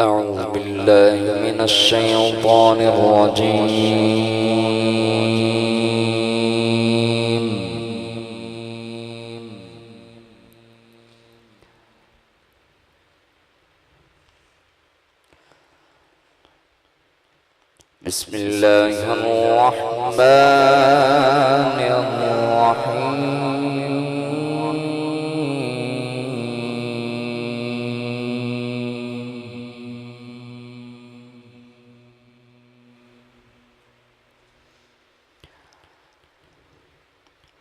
أعوذ بالله من الشيطان الرجيم. بسم الله الرحمن الرحيم.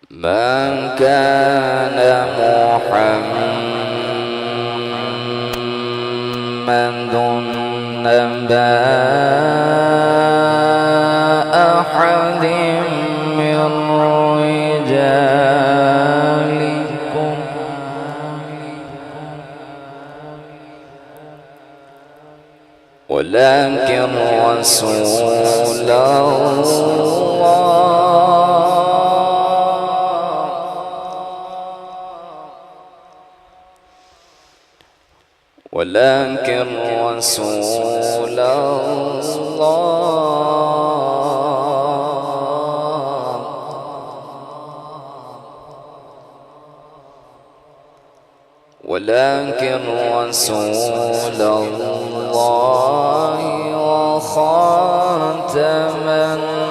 ما كان محمد نبا أحد من رجالكم ولكن رسول الله ولكن رسول الله وخاتم النبيين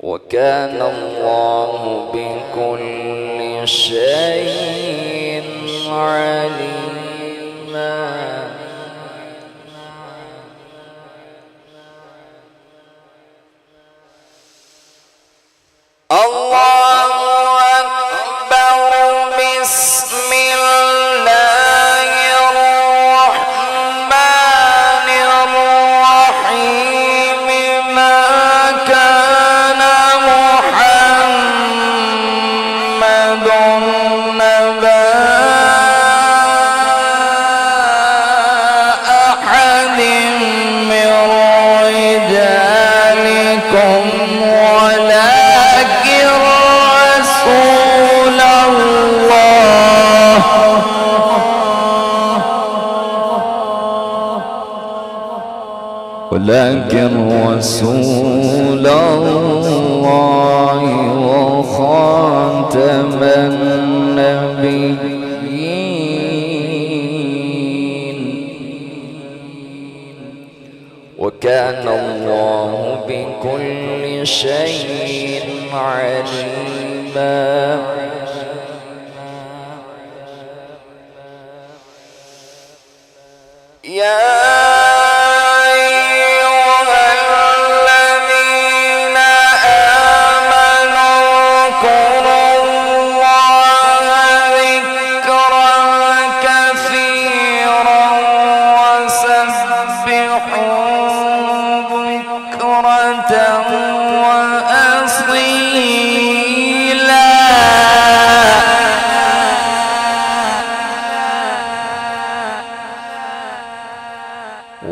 وكان الله بكل شيء عليما. الله أكبر. بسم الله الرحمن الرحيم. ما كان محمد نبا أحد من رجالكم ولكن رسول الله وخاتم النبيين وكان الله بكل شيء عليما.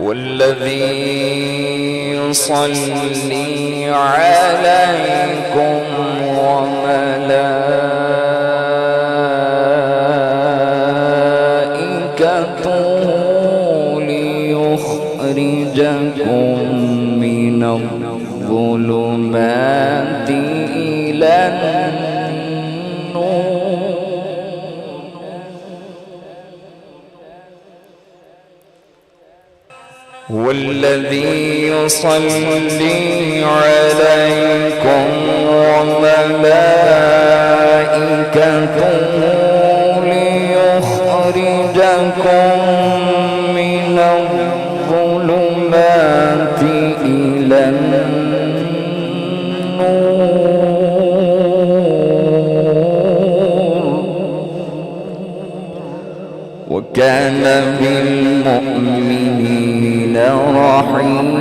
والذي يصلي عليكم وملائكته ليخرجكم من الظلمات إلى النور والذي يصلي عليكم وملائكته ليخرجكم من الظلمات إلى النور وكان بالمؤمنين رحيما.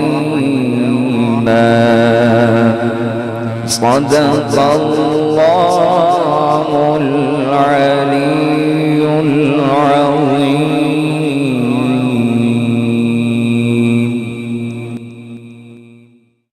صدق الله العلي العظيم.